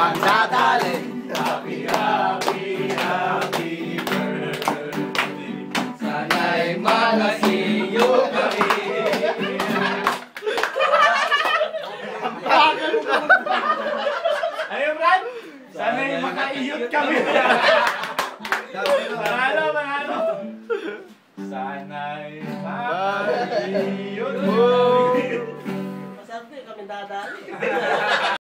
magdadali. Happy, happy, happy birthday. Sana'y malasiyo kami. Ayun, Brad! Sana'y makaiyot kami. Manalo. Sana'y makaiyot mo.